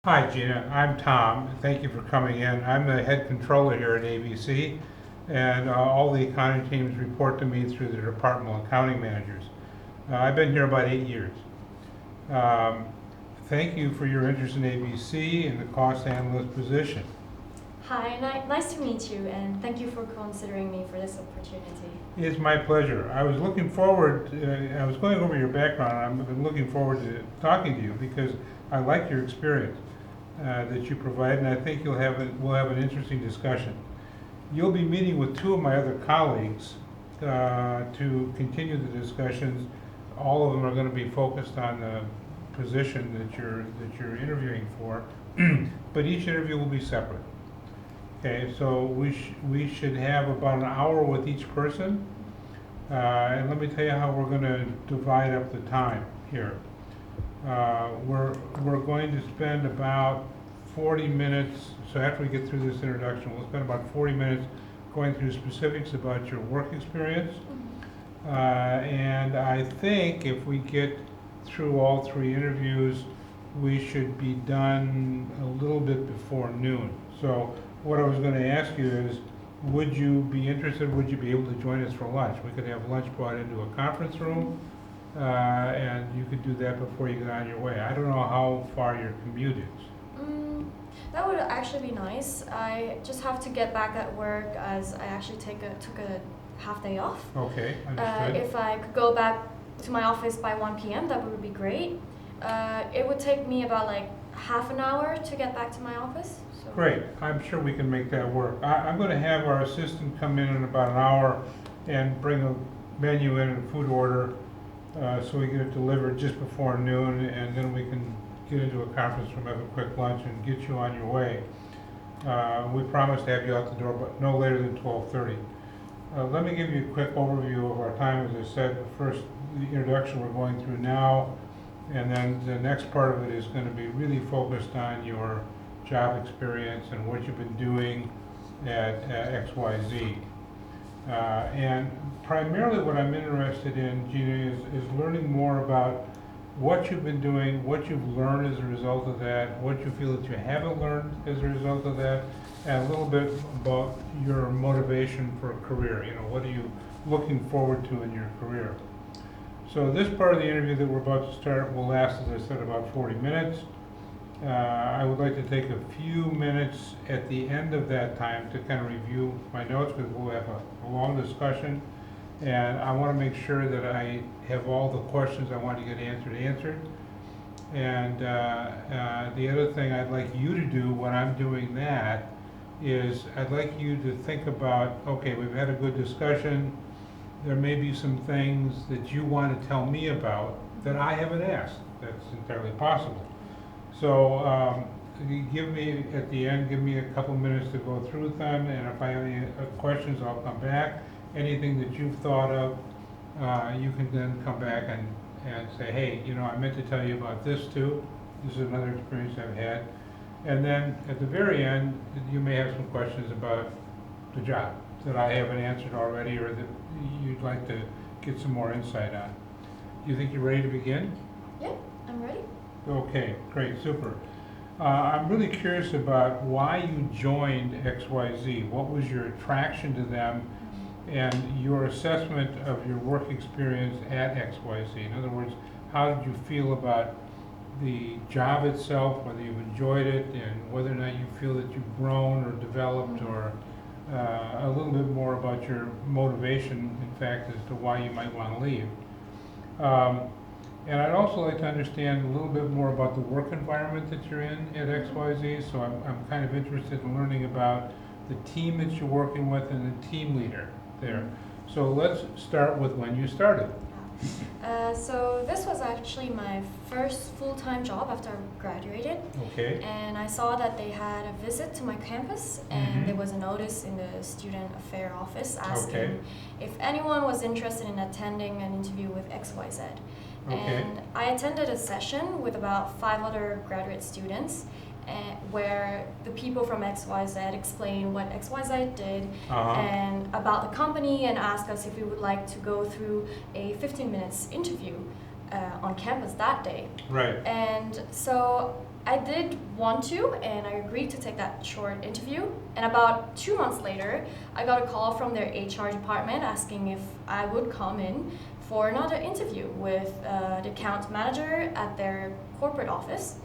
Hi, Gina. I'm Tom. Thank you for coming in. I'm the head controller here at ABC, and all the accounting teams report to me through the departmental accounting managers. I've been here about 8 years. Um, Thank you for your interest in ABC and the cost analyst position. Hi, nice to meet you, and thank you for considering me for this opportunity. It's my pleasure. I was looking forward, I was going over your background. I've been looking forward to talking to you because I like your experience that you provide, and I think we'll have an interesting discussion. You'll be meeting with two of my other colleagues to continue the discussions. All of them are going to be focused on the position that you're interviewing for, but each interview will be separate. Okay, so we should have about an hour with each person, and let me tell you how we're going to divide up the time here. We're going to spend about 40 minutes, so after we get through this introduction, we'll spend about 40 minutes going through specifics about your work experience. And I think if we get through all three interviews, we should be done a little bit before noon. So what I was going to ask you is, would you be interested, would you be able to join us for lunch? We could have lunch brought into a conference room, and you could do that before you get on your way. I don't know how far your commute is. That would actually be nice. I just have to get back at work as I actually took a half day off. Okay, understood. If I could go back to my office by 1 p.m., that would be great. It would take me about like half an hour to get back to my office. So. Great, I'm sure we can make that work. I'm going to have our assistant come in about an hour and bring a menu in and a food order so we get it delivered just before noon, and then we can get into a conference room, have a quick lunch, and get you on your way. We promise to have you out the door, but no later than 12:30. Let me give you a quick overview of our time. As I said, first the introduction we're going through now, and then the next part of it is going to be really focused on your job experience and what you've been doing at XYZ. And primarily what I'm interested in, Gina, is learning more about what you've been doing, what you've learned as a result of that, what you feel that you haven't learned as a result of that, and a little bit about your motivation for a career. You know, what are you looking forward to in your career? So this part of the interview that we're about to start will last, as I said, about 40 minutes. I would like to take a few minutes at the end of that time to kind of review my notes, because we'll have a long discussion, and I want to make sure that I have all the questions I want to get answered. And the other thing I'd like you to do when I'm doing that is I'd like you to think about, okay, we've had a good discussion. There may be some things that you want to tell me about that I haven't asked. That's entirely possible. So give me, at the end, give me a couple minutes to go through them, and if I have any questions, I'll come back. Anything that you've thought of, you can then come back and say, hey, you know, I meant to tell you about this too. This is another experience I've had. And then at the very end, you may have some questions about the job that I haven't answered already, or that you'd like to get some more insight on. Do you think you're ready to begin? Yeah, I'm ready. Okay, great, super. I'm really curious about why you joined XYZ. What was your attraction to them, and your assessment of your work experience at XYZ? In other words, how did you feel about the job itself, whether you've enjoyed it, and whether or not you feel that you've grown or developed, or a little bit more about your motivation, in fact, as to why you might want to leave. And I'd also like to understand a little bit more about the work environment that you're in at XYZ. So I'm kind of interested in learning about the team that you're working with and the team leader there. So let's start with when you started. So this was actually my first full-time job after I graduated. Okay. And I saw that they had a visit to my campus, and there was a notice in the student affair office asking if anyone was interested in attending an interview with XYZ. Okay. And I attended a session with about 5 other graduate students, where the people from XYZ explained what XYZ did and about the company, and asked us if we would like to go through a 15 minutes interview on campus that day. Right. And so I did want to, and I agreed to take that short interview. And about 2 months later, I got a call from their HR department asking if I would come in for another interview with the account manager at their corporate office.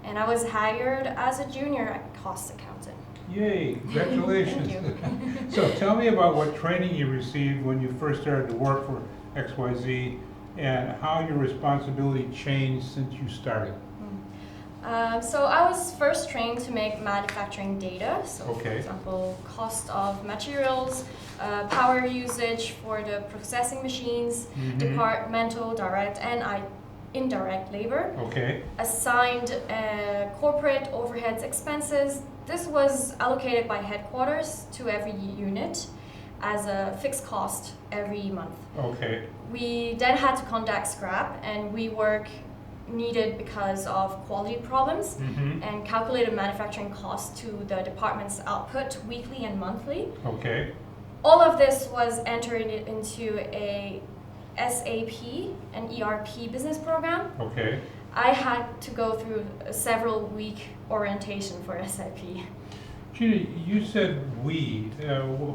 And I was hired as a junior cost accountant. Yay, congratulations. Thank you. So tell me about what training you received when you first started to work for XYZ and how your responsibility changed since you started. So I was first trained to make manufacturing data. So for Okay. example, cost of materials, power usage for the processing machines, Mhm. departmental, direct, and indirect labor, Okay, assigned corporate overheads expenses. This was allocated by headquarters to every unit as a fixed cost every month. okay, We then had to conduct scrap and rework needed because of quality problems mhm, and calculated manufacturing costs to the department's output weekly and monthly. okay, All of this was entered into a SAP, an ERP business program. okay. I had to go through a several week orientation for SAP. Gina, you said we.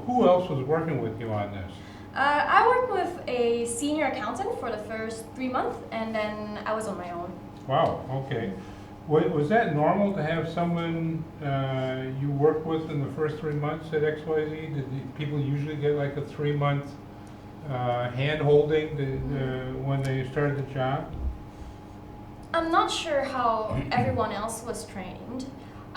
Who else was working with you on this? I worked with a senior accountant for the first 3 months, and then I was on my own. Wow, okay. Was that normal to have someone you worked with in the first 3 months at XYZ? Did the people usually get like a 3-month hand-holding when they started the job? I'm not sure how everyone else was trained.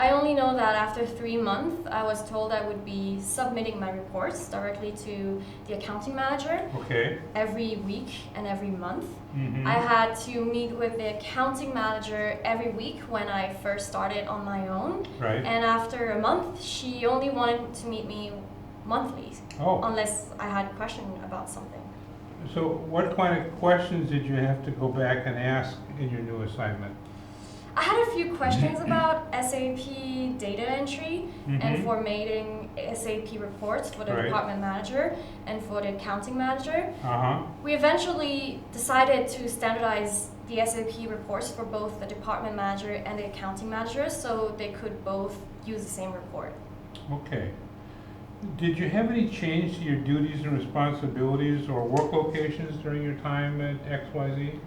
I only know that after 3 months, I was told I would be submitting my reports directly to the accounting manager Okay. every week and every month. Mhm. I had to meet with the accounting manager every week when I first started on my own. Right. And after a month, she only wanted to meet me monthly, Oh, unless I had a question about something. so what kind of questions did you have to go back and ask in your new assignment? I had a few questions about SAP data entry and Mhm. formatting SAP reports for the Right. department manager and for the accounting manager. Uh-huh. We eventually decided to standardize the SAP reports for both the department manager and the accounting manager so they could both use the same report. Okay. Did you have any change to your duties and responsibilities or work locations during your time at XYZ?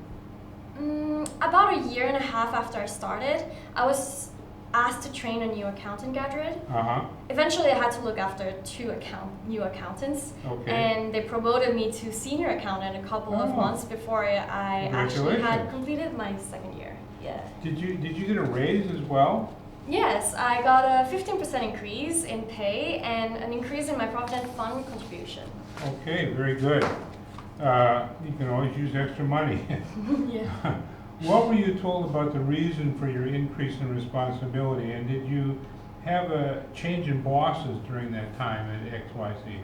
About a year and a half after I started, I was asked to train a new accountant graduate. Uh-huh. Eventually, I had to look after two new accountants, Okay. and they promoted me to senior accountant a couple of Oh. months before I actually had Congratulations. completed my second year. Yeah. Did you get a raise as well? Yes, I got a 15% increase in pay and an increase in my provident fund contribution. Okay, very good. You can always use extra money. Yeah. What were you told about the reason for your increase in responsibility, and did you have a change in bosses during that time at XYZ?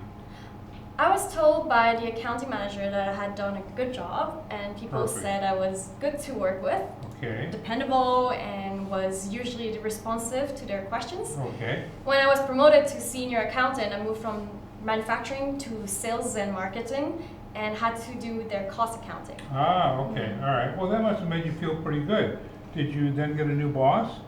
I was told by the accounting manager that I had done a good job, and people Perfect. said I was good to work with, Okay, dependable, and was usually responsive to their questions. okay, When I was promoted to senior accountant, I moved from manufacturing to sales and marketing and had to do their cost accounting. okay, all right. Well, that must have made you feel pretty good. Did you then get a new boss?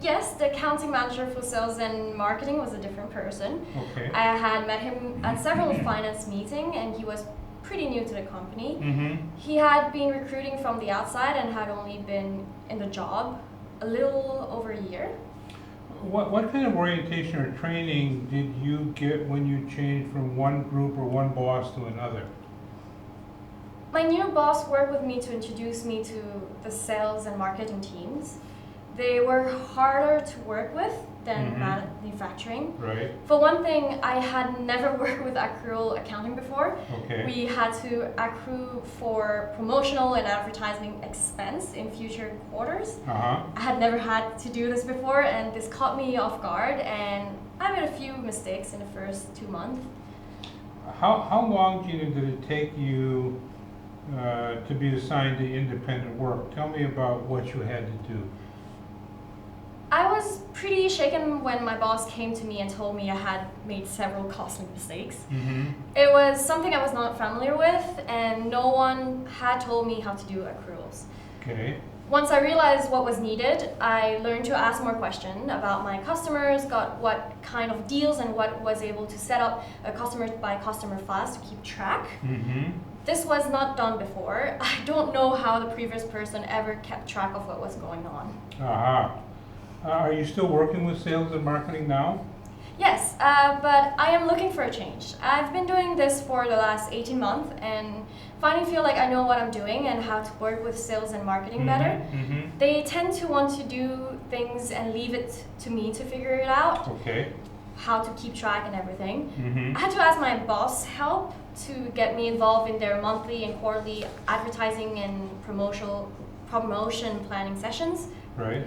Yes, the accounting manager for sales and marketing was a different person. Okay. I had met him at several finance meetings, and he was pretty new to the company. Mm-hmm. He had been recruiting from the outside and had only been in the job a little over a year. What kind of orientation or training did you get when you changed from one group or one boss to another? My new boss worked with me to introduce me to the sales and marketing teams. They were harder to work with than Mhm. manufacturing. Right, For one thing, I had never worked with accrual accounting before. okay. We had to accrue for promotional and advertising expense in future quarters. Uh-huh. I had never had to do this before, and this caught me off guard, and I made a few mistakes in the first 2 months. How long, Gina, did it take you to be assigned to independent work? Tell me about what you had to do. I was pretty shaken when my boss came to me and told me I had made several costly mistakes. Mm-hmm. It was something I was not familiar with, and no one had told me how to do accruals. Okay. Once I realized what was needed, I learned to ask more questions about my customers, got what kind of deals and what was able to set up a customer by customer files to keep track. Mm-hmm. This was not done before. I don't know how the previous person ever kept track of what was going on. Aha. Are you still working with sales and marketing now? Yes, but I am looking for a change. I've been doing this for the last 18 months and finally feel like I know what I'm doing and how to work with sales and marketing better. Mm-hmm. They tend to want to do things and leave it to me to figure it out, Okay. how to keep track and everything. Mm-hmm. I had to ask my boss help to get me involved in their monthly and quarterly advertising and promotion planning sessions. Right.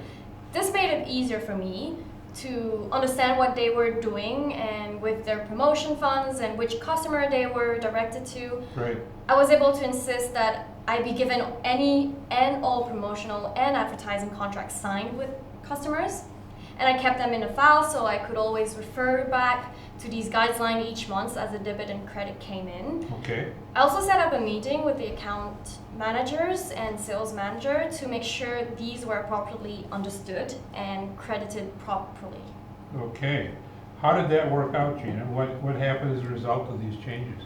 This made it easier for me to understand what they were doing and with their promotion funds and which customer they were directed to. Right. I was able to insist that I be given any and all promotional and advertising contracts signed with customers. And I kept them in a file so I could always refer back to these guidelines each month as the debit and credit came in. Okay. I also set up a meeting with the account managers and sales manager to make sure these were properly understood and credited properly. Okay. How did that work out, Gina? What happened as a result of these changes?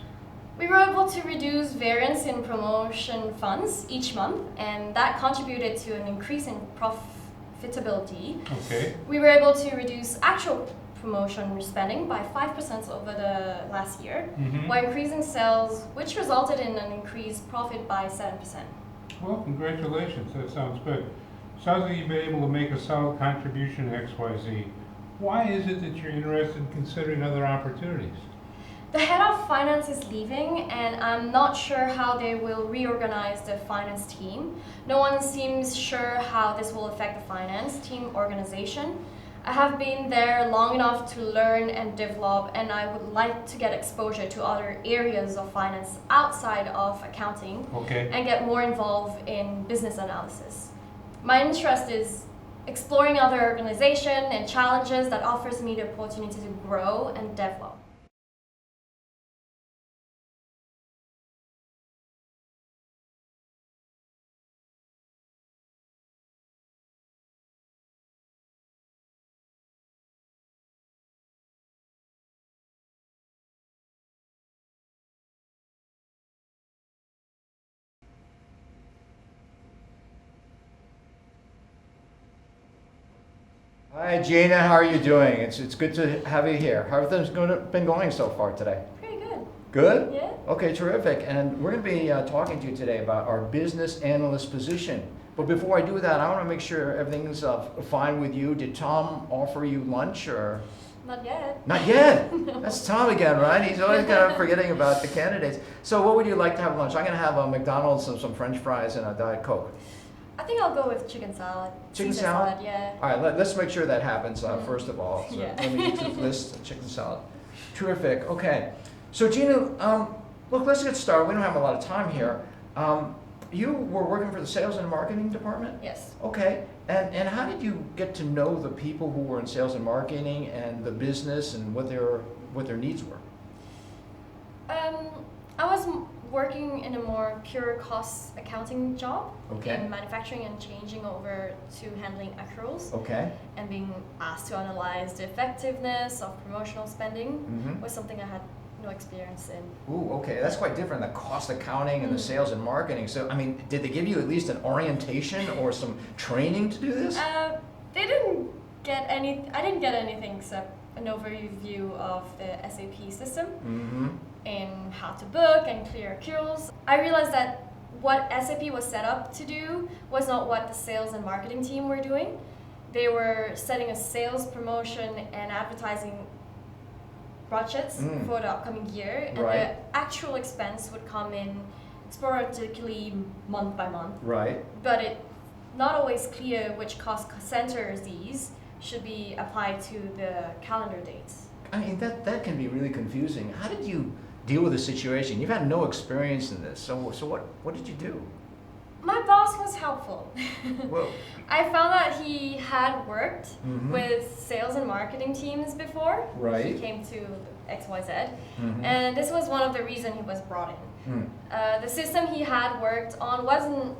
We were able to reduce variance in promotion funds each month, and that contributed to an increase in profitability. Okay. We were able to reduce actual promotion spending by 5% over the last year, Mm-hmm. while increasing sales, which resulted in an increased profit by 7%. Well, congratulations. That sounds good. Sounds like you've been able to make a solid contribution to XYZ. Why is it that you're interested in considering other opportunities? The head of finance is leaving, and I'm not sure how they will reorganize the finance team. No one seems sure how this will affect the finance team organization. I have been there long enough to learn and develop, and I would like to get exposure to other areas of finance outside of accounting Okay. and get more involved in business analysis. My interest is exploring other organizations and challenges that offers me the opportunity to grow and develop. Hi Gina, how are you doing? It's good to have you here. How have things been going so far today? Pretty good. Good? Yeah. Okay, terrific. And we're going to be talking to you today about our business analyst position. But before I do that, I want to make sure everything's fine with you. Did Tom offer you lunch or? Not yet. Not yet? No. That's Tom again, right? He's always kind of forgetting about the candidates. So what would you like to have lunch? I'm going to have a McDonald's and some French fries and a Diet Coke. I think I'll go with chicken salad. Chicken Caesar salad? Yeah. All right, let's make sure that happens first of all. So Yeah. let me get to the list, chicken salad. Terrific, okay. So Gina, look, let's get started. We don't have a lot of time here. You were working for the sales and marketing department? Yes. Okay, and how did you get to know the people who were in sales and marketing and the business and what their needs were? I was working in a more pure cost accounting job Okay. in manufacturing and changing over to handling accruals Okay. and being asked to analyze the effectiveness of promotional spending Mm-hmm. was something I had no experience in. Ooh, okay, that's quite different, the cost accounting and the Mm. sales and marketing. So, I mean, did they give you at least an orientation or some training to do this? They didn't get I didn't get anything except an overview of the SAP system Mm-hmm. and how to book and clear accruals. I realized that what SAP was set up to do was not what the sales and marketing team were doing. They were setting a sales, promotion, and advertising budgets Mm. for the upcoming year, and Right. the actual expense would come in sporadically month by month. Right. But it not always clear which cost centers these should be applied to the calendar dates. I mean, that can be really confusing. How did you deal with the situation? You've had no experience in this, so what did you do? My boss was helpful. Well, I found that he had worked Mhm. with sales and marketing teams before. He right. came to XYZ, Mhm. and this was one of the reasons he was brought in. Mm. The system he had worked on wasn't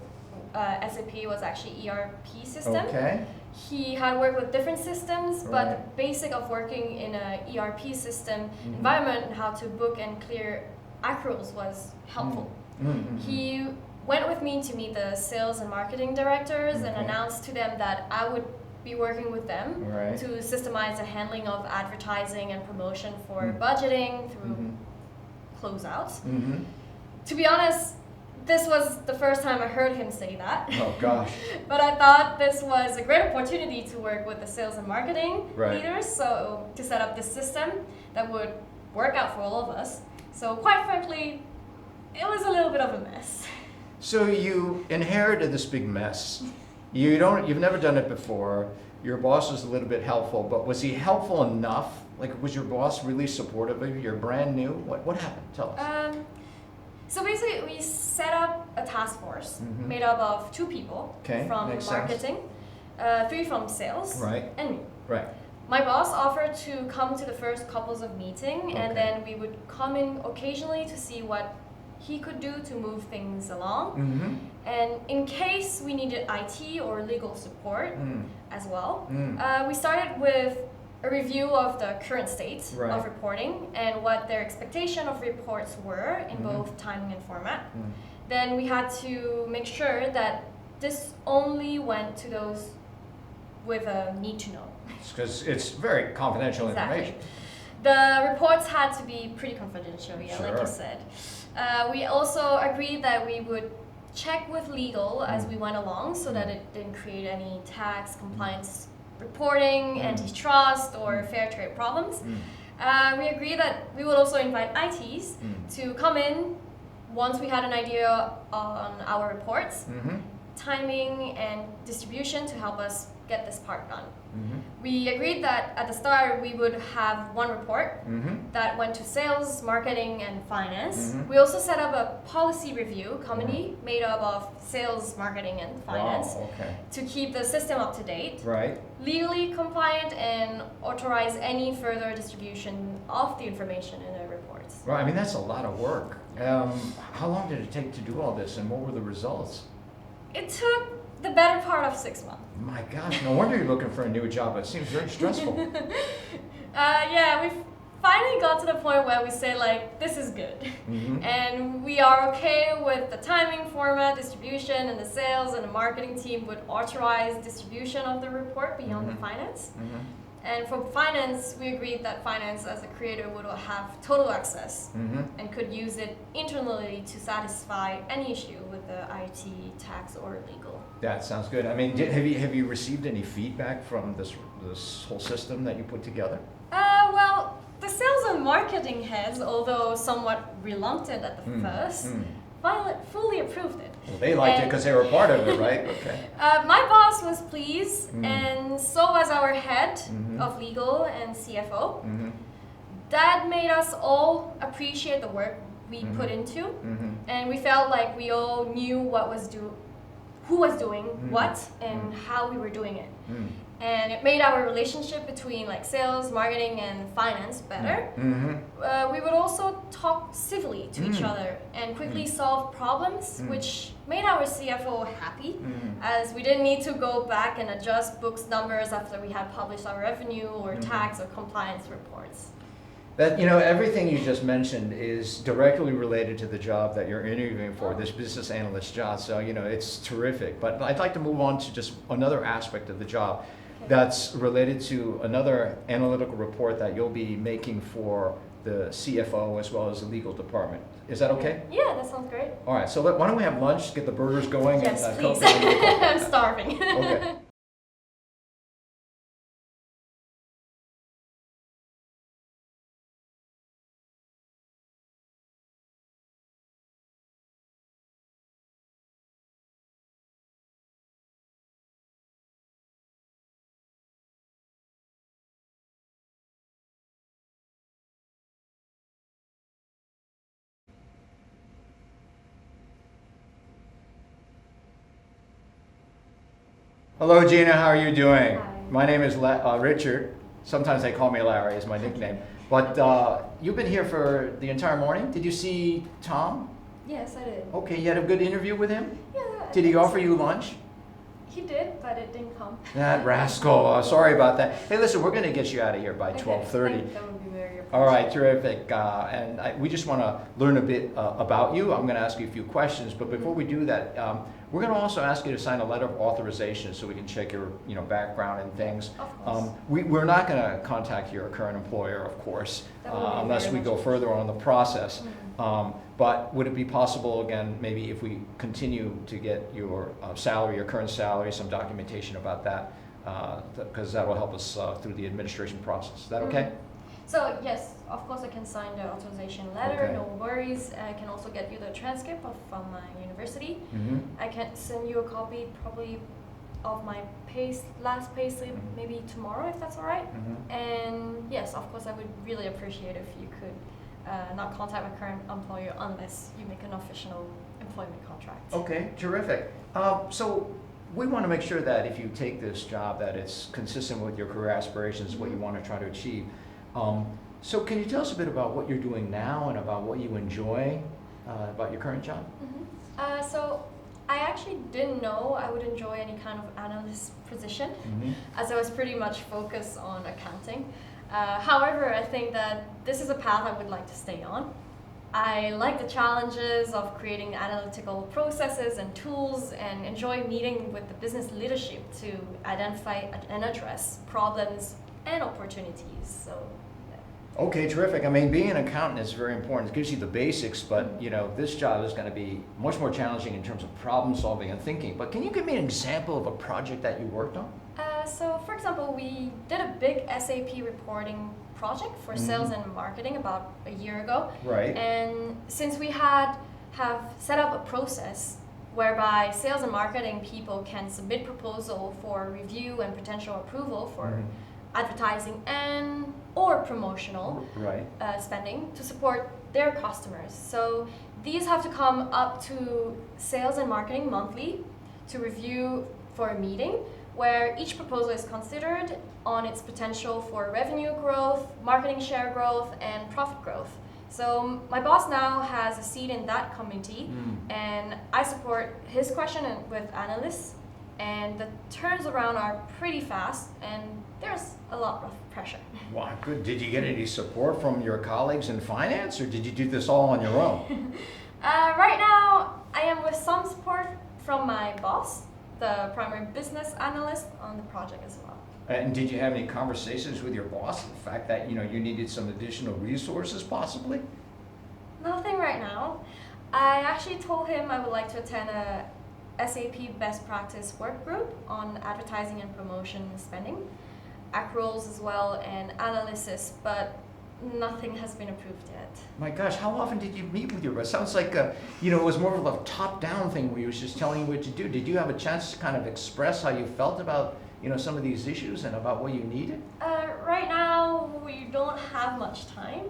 SAP was actually ERP system. Okay. He had worked with different systems, but Right. the basic of working in a ERP system Mhm. environment and how to book and clear accruals was helpful. Mm-hmm. He went with me to meet the sales and marketing directors and Okay. announced to them that I would be working with them Right. to systemize the handling of advertising and promotion for Mm. budgeting through Mhm. closeouts. Mm-hmm. To be honest, this was the first time I heard him say that. Oh gosh. But I thought this was a great opportunity to work with the sales and marketing Right. leaders, so to set up this system that would work out for all of us. So quite frankly, it was a little bit of a mess. So you inherited this big mess. You've never done it before. Your boss was a little bit helpful, but was he helpful enough? Like, was your boss really supportive of you? You're brand new. What happened? Tell us. So basically, we set up a task force Mhm. made up of 2 people Okay, from makes sense. marketing, 3 from sales, Right. and me. Right. My boss offered to come to the first couples of meeting, and Okay. then we would come in occasionally to see what he could do to move things along. Mm-hmm. And in case we needed IT or legal support Mm. as well, Mm. we started with a review of the current state Right. of reporting and what their expectation of reports were in Mhm. both timing and format. Mm. Then we had to make sure that this only went to those with a need to know. Because it's very confidential Exactly. information. The reports had to be pretty confidential, yeah, like you Sure. said. We also agreed that we would check with legal as Mm. we went along so that Mm. it didn't create any tax compliance reporting, Mm. antitrust, or Mm. fair trade problems. Mm. We agreed that we would also invite ITs Mm. to come in once we had an idea on our reports, Mm-hmm. timing, and distribution to help us get this part done. Mm-hmm. We agreed that at the start we would have one report Mm-hmm. that went to sales, marketing, and finance. Mhm. We also set up a policy review committee made up of sales, marketing, and finance Wow, okay. to keep the system up to date, Right. legally compliant, and authorize any further distribution of the information in the reports. Right. I mean, that's a lot of work. How long did it take to do all this, and what were the results? It took the better part of 6 months. My gosh, no wonder you're looking for a new job. It seems very stressful. Yeah, we finally got to the point where we say like, this is good. Mm-hmm. And we are okay with the timing, format, distribution, and the sales and the marketing team would authorize distribution of the report beyond Mhm. the finance. Mm-hmm. And for finance, we agreed that finance as a creator would have total access Mm-hmm. and could use it internally to satisfy any issue with the IT, tax, or legal. That sounds good. I mean, have you received any feedback from this whole system that you put together? Well, the sales and marketing heads, although somewhat reluctant at the Mm, first, mm. fully approved it. Well, they liked it And- because they were part of it, right? Okay. My boss was pleased, Mm. and so was our head Mhm. of legal and CFO. Mm-hmm. That made us all appreciate the work we Mhm. put into, Mm-hmm. and we felt like we all knew who was doing Mhm. what and Mm. how we were doing it. Mm. And it made our relationship between like sales, marketing, and finance better. Mm-hmm. We would also talk civilly to each Mm. other and quickly Mm. solve problems, Mm. which made our CFO happy, Mm. as we didn't need to go back and adjust books numbers after we had published our revenue or Mhm. tax or compliance reports. That, everything you just mentioned is directly related to the job that you're interviewing for, this business analyst job. So, it's terrific. But I'd like to move on to just another aspect of the job that's related to another analytical report that you'll be making for the CFO as well as the legal department. Is that okay? Yeah, that sounds great. All right, so why don't we have lunch, get the burgers going? Yes, and please. Coke and we'll go. I'm starving. Okay. Hello, Gina. How are you doing? Hi. My name is Richard. Sometimes they call me Larry, is my nickname. But you've been here for the entire morning. Did you see Tom? Yes, I did. Okay, you had a good interview with him? Yeah, Did he offer you lunch? He did, but it didn't come. That rascal. Sorry about that. Hey, listen, we're going to get you out of here by Okay, 12:30. that would be very appreciated. All right, terrific. We just want to learn a bit about you. I'm going to ask you a few questions, but before we do that, we're going to also ask you to sign a letter of authorization so we can check your background and things. Of course. We're not going to contact your current employer, of course, That would be unless very we go much further on in the process. Mhm. But would it be possible, again, maybe if we continue to get your salary, your current salary, some documentation about that, because that will help us through the administration process. Is that okay? Mhm. So yes, of course I can sign the authorization letter, Okay. no worries. I can also get you the transcript from my university. Mm-hmm. I can send you a copy probably of my last pay slip Mhm. maybe tomorrow if that's all right. Mm-hmm. And yes, of course I would really appreciate if you could not contact my current employer unless you make an official employment contract. Okay, terrific. So we want to make sure that if you take this job, that it's consistent with your career aspirations, what you want to try to achieve. So can you tell us a bit about what you're doing now and about what you enjoy about your current job? So I actually didn't know I would enjoy any kind of analyst position, Mm-hmm. as I was pretty much focused on accounting. However, I think that this is a path I would like to stay on. I like the challenges of creating analytical processes and tools and enjoy meeting with the business leadership to identify and address problems and opportunities. So, Okay, terrific. I mean, being an accountant is very important. It gives you the basics, but this job is going to be much more challenging in terms of problem solving and thinking. But can you give me an example of a project that you worked on? so for example, we did a big SAP reporting project for sales and marketing about a year ago. Right. And since we have set up a process whereby sales and marketing people can submit proposal for review and potential approval for advertising and or promotional Right. spending to support their customers. So these have to come up to sales and marketing monthly to review for a meeting where each proposal is considered on its potential for revenue growth, marketing share growth, and profit growth. So my boss now has a seat in that committee, and I support his question with analysts, and the turns around are pretty fast, and there's a lot of pressure. Wow, good. Did you get any support from your colleagues in finance, or did you do this all on your own? Right now, I am with some support from my boss, the primary business analyst on the project as well. And did you have any conversations with your boss, the fact that you needed some additional resources possibly? Nothing right now. I actually told him I would like to attend a SAP best practice work group on advertising and promotion spending, accruals as well, and analysis, but nothing has been approved yet. My gosh, how often did you meet with your boss? Sounds like it was more of a top-down thing where he was just telling you what to do. Did you have a chance to kind of express how you felt about some of these issues and about what you needed? Right now, we don't have much time.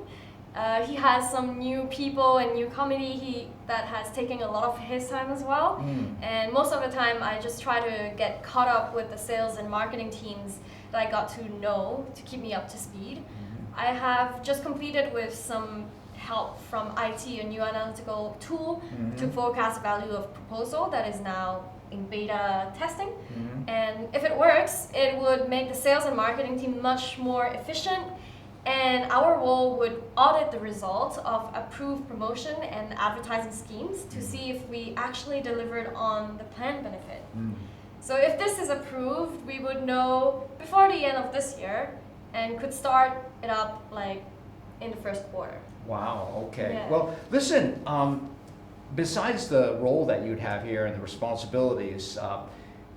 He has some new people and new committee that has taken a lot of his time as well. And most of the time, I just try to get caught up with the sales and marketing teams that I got to know to keep me up to speed. I have just completed with some help from IT, a new analytical tool to forecast value of proposal that is now in beta testing. And if it works, it would make the sales and marketing team much more efficient, and our role would audit the results of approved promotion and advertising schemes to see if we actually delivered on the planned benefit. So if this is approved, we would know before the end of this year and could start it up like in the first quarter. Wow, okay. Yeah. Well, listen, besides the role that you'd have here and the responsibilities,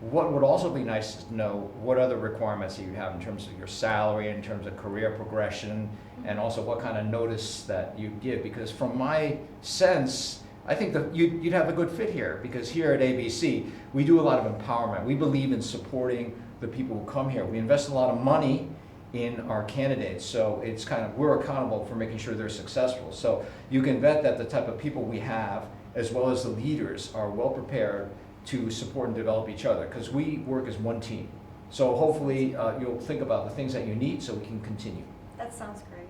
what would also be nice to know what other requirements that you have in terms of your salary, in terms of career progression, and also what kind of notice that you give. Because from my sense, I think that you'd have a good fit here, because here at ABC, we do a lot of empowerment. We believe in supporting the people who come here. We invest a lot of money in our candidates, so it's we're accountable for making sure they're successful. So you can bet that the type of people we have, as well as the leaders, are well prepared to support and develop each other, because we work as one team. So hopefully you'll think about the things that you need so we can continue. That sounds great.